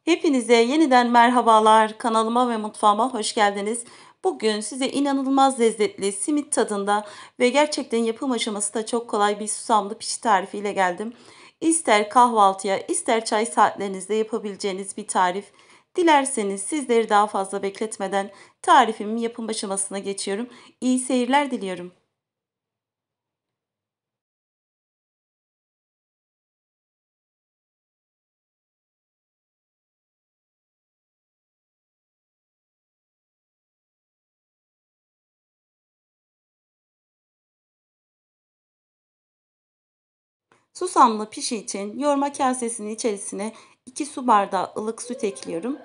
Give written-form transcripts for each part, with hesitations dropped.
Hepinize yeniden merhabalar. Kanalıma ve mutfağıma hoş geldiniz. Bugün size inanılmaz lezzetli simit tadında ve gerçekten yapım aşaması da çok kolay bir susamlı pişi tarifiyle geldim. İster kahvaltıya, ister çay saatlerinizde yapabileceğiniz bir tarif. Dilerseniz sizleri daha fazla bekletmeden tarifimin yapım aşamasına geçiyorum. İyi seyirler diliyorum. Susamlı pişi için yoğurma kasesinin içerisine 2 su bardağı ılık süt ekliyorum.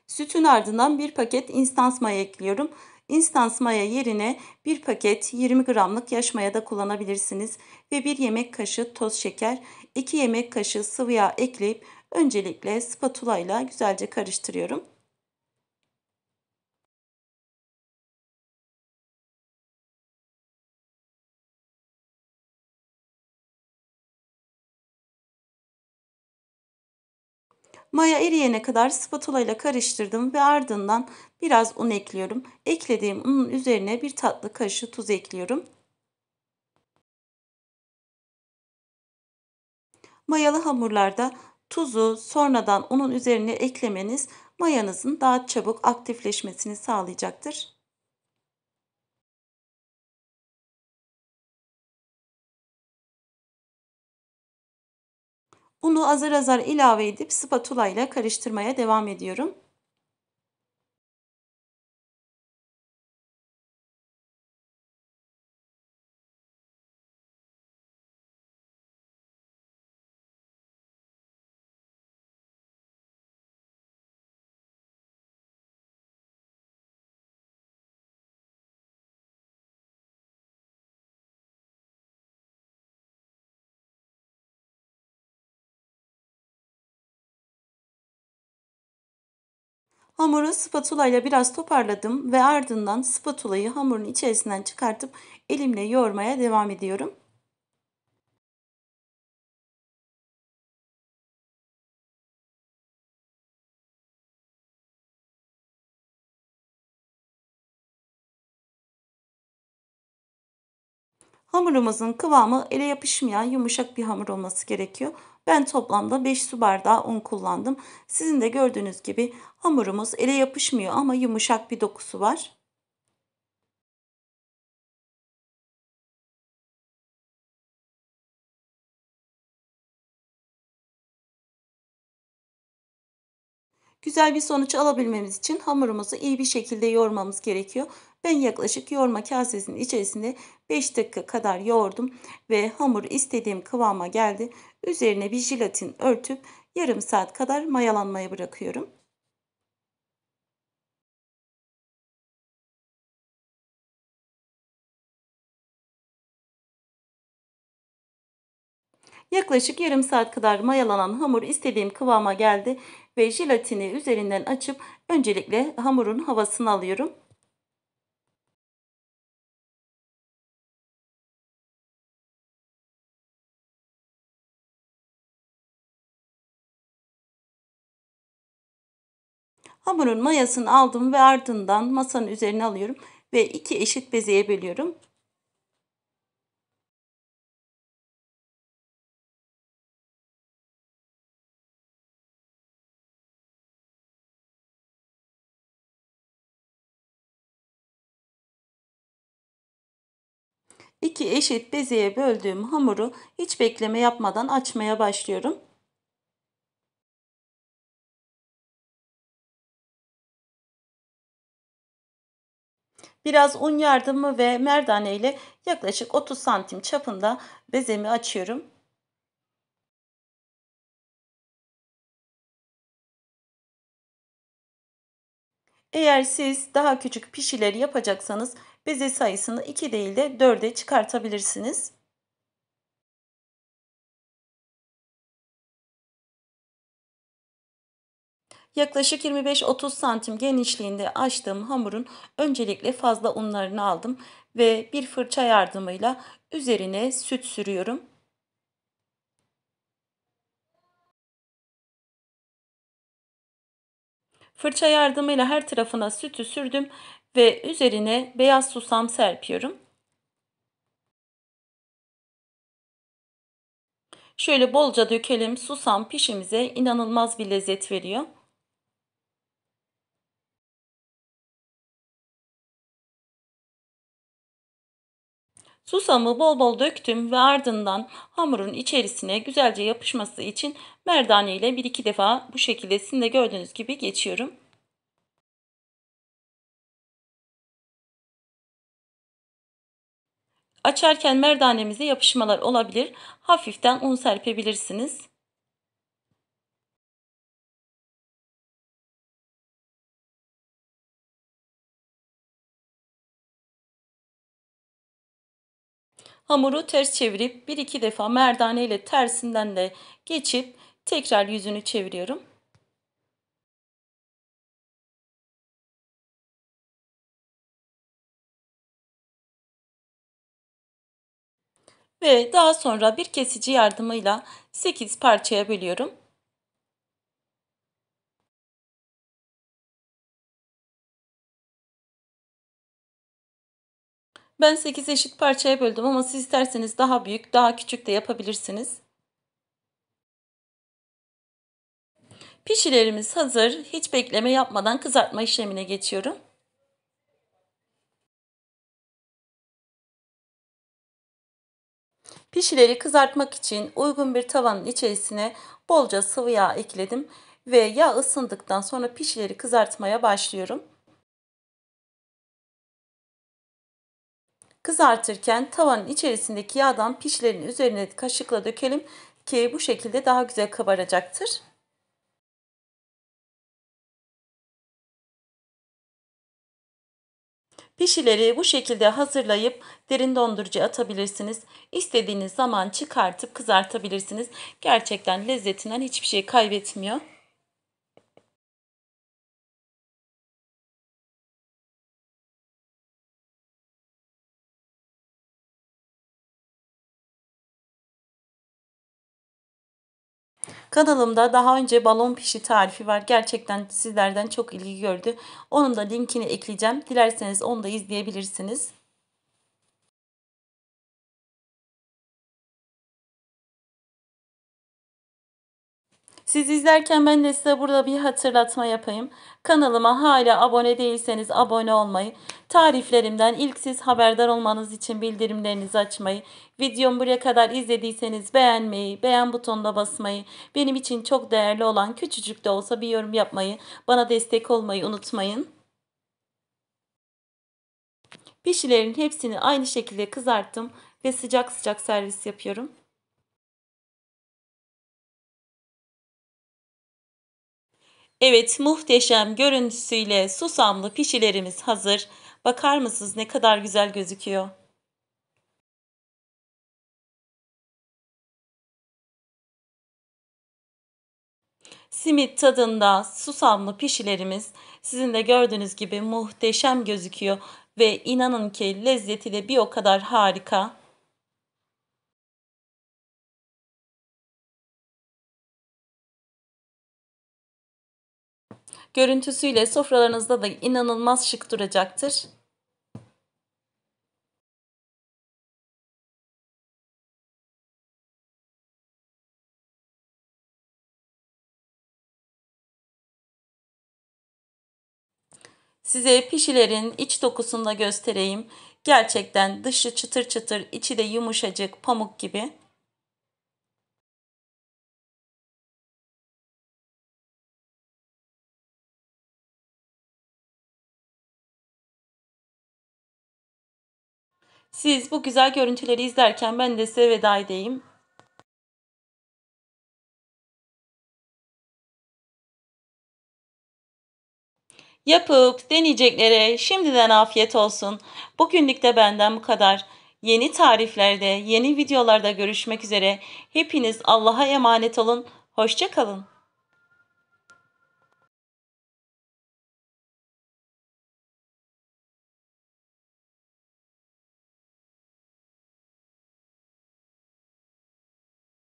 Sütün ardından bir paket instans maya ekliyorum. İnstans maya yerine bir paket 20 gramlık yaş maya da kullanabilirsiniz. Ve bir yemek kaşığı toz şeker, 2 yemek kaşığı sıvı yağ ekleyip öncelikle spatula ile güzelce karıştırıyorum. Maya eriyene kadar spatula ile karıştırdım ve ardından biraz un ekliyorum. Eklediğim unun üzerine bir tatlı kaşığı tuz ekliyorum. Mayalı hamurlarda tuzu sonradan unun üzerine eklemeniz mayanızın daha çabuk aktifleşmesini sağlayacaktır. Unu azar azar ilave edip spatula ile karıştırmaya devam ediyorum. Hamuru spatula ile biraz toparladım ve ardından spatulayı hamurun içerisinden çıkartıp elimle yoğurmaya devam ediyorum. Hamurumuzun kıvamı ele yapışmayan yumuşak bir hamur olması gerekiyor. Ben toplamda 5 su bardağı un kullandım. Sizin de gördüğünüz gibi hamurumuz ele yapışmıyor ama yumuşak bir dokusu var. Güzel bir sonuç alabilmemiz için hamurumuzu iyi bir şekilde yoğurmamız gerekiyor. Ben yaklaşık yoğurma kasesinin içerisinde 5 dakika kadar yoğurdum ve hamur istediğim kıvama geldi. Üzerine bir jelatin örtüp yarım saat kadar mayalanmaya bırakıyorum. Yaklaşık yarım saat kadar mayalanan hamur istediğim kıvama geldi ve jelatini üzerinden açıp öncelikle hamurun havasını alıyorum. Hamurun mayasını aldım ve ardından masanın üzerine alıyorum ve iki eşit bezeye bölüyorum. İki eşit bezeye böldüğüm hamuru hiç bekleme yapmadan açmaya başlıyorum. Biraz un yardımı ve merdane ile yaklaşık 30 santim çapında bezemi açıyorum. Eğer siz daha küçük pişileri yapacaksanız beze sayısını 2 değil de 4'e çıkartabilirsiniz. Yaklaşık 25-30 santim genişliğinde açtığım hamurun öncelikle fazla unlarını aldım ve bir fırça yardımıyla üzerine süt sürüyorum. Fırça yardımıyla her tarafına sütü sürdüm ve üzerine beyaz susam serpiyorum. Şöyle bolca dökelim. Susam pişimize inanılmaz bir lezzet veriyor. Susamı bol bol döktüm ve ardından hamurun içerisine güzelce yapışması için merdane ile bir iki defa bu şekilde sizin de gördüğünüz gibi geçiyorum. Açarken merdanemize yapışmalar olabilir. Hafiften un serpebilirsiniz. Hamuru ters çevirip bir iki defa merdane ile tersinden de geçip tekrar yüzünü çeviriyorum. Ve daha sonra bir kesici yardımıyla 8 parçaya bölüyorum. Ben 8 eşit parçaya böldüm ama siz isterseniz daha büyük, daha küçük de yapabilirsiniz. Pişilerimiz hazır. Hiç bekleme yapmadan kızartma işlemine geçiyorum. Pişileri kızartmak için uygun bir tavanın içerisine bolca sıvı yağ ekledim ve yağ ısındıktan sonra pişileri kızartmaya başlıyorum. Kızartırken tavanın içerisindeki yağdan pişilerin üzerine kaşıkla dökelim ki bu şekilde daha güzel kabaracaktır. Pişileri bu şekilde hazırlayıp derin dondurucuya atabilirsiniz. İstediğiniz zaman çıkartıp kızartabilirsiniz. Gerçekten lezzetinden hiçbir şey kaybetmiyor. Kanalımda daha önce balon pişi tarifi var. Gerçekten sizlerden çok ilgi gördü. Onun da linkini ekleyeceğim. Dilerseniz onu da izleyebilirsiniz. Siz izlerken ben de size burada bir hatırlatma yapayım. Kanalıma hala abone değilseniz abone olmayı, tariflerimden ilk siz haberdar olmanız için bildirimlerinizi açmayı, videomu buraya kadar izlediyseniz beğenmeyi, beğen butonuna basmayı, benim için çok değerli olan küçücük de olsa bir yorum yapmayı, bana destek olmayı unutmayın. Pişilerin hepsini aynı şekilde kızarttım ve sıcak sıcak servis yapıyorum. Evet, muhteşem görüntüsüyle susamlı pişilerimiz hazır. Bakar mısınız ne kadar güzel gözüküyor? Simit tadında susamlı pişilerimiz sizin de gördüğünüz gibi muhteşem gözüküyor ve inanın ki lezzeti de bir o kadar harika. Görüntüsüyle sofralarınızda da inanılmaz şık duracaktır. Size pişilerin iç dokusunu da göstereyim. Gerçekten dışı çıtır çıtır, içi de yumuşacık, pamuk gibi. Siz bu güzel görüntüleri izlerken ben de size veda edeyim. Yapıp deneyeceklere şimdiden afiyet olsun. Bugünlük de benden bu kadar. Yeni tariflerde, yeni videolarda görüşmek üzere. Hepiniz Allah'a emanet olun. Hoşça kalın.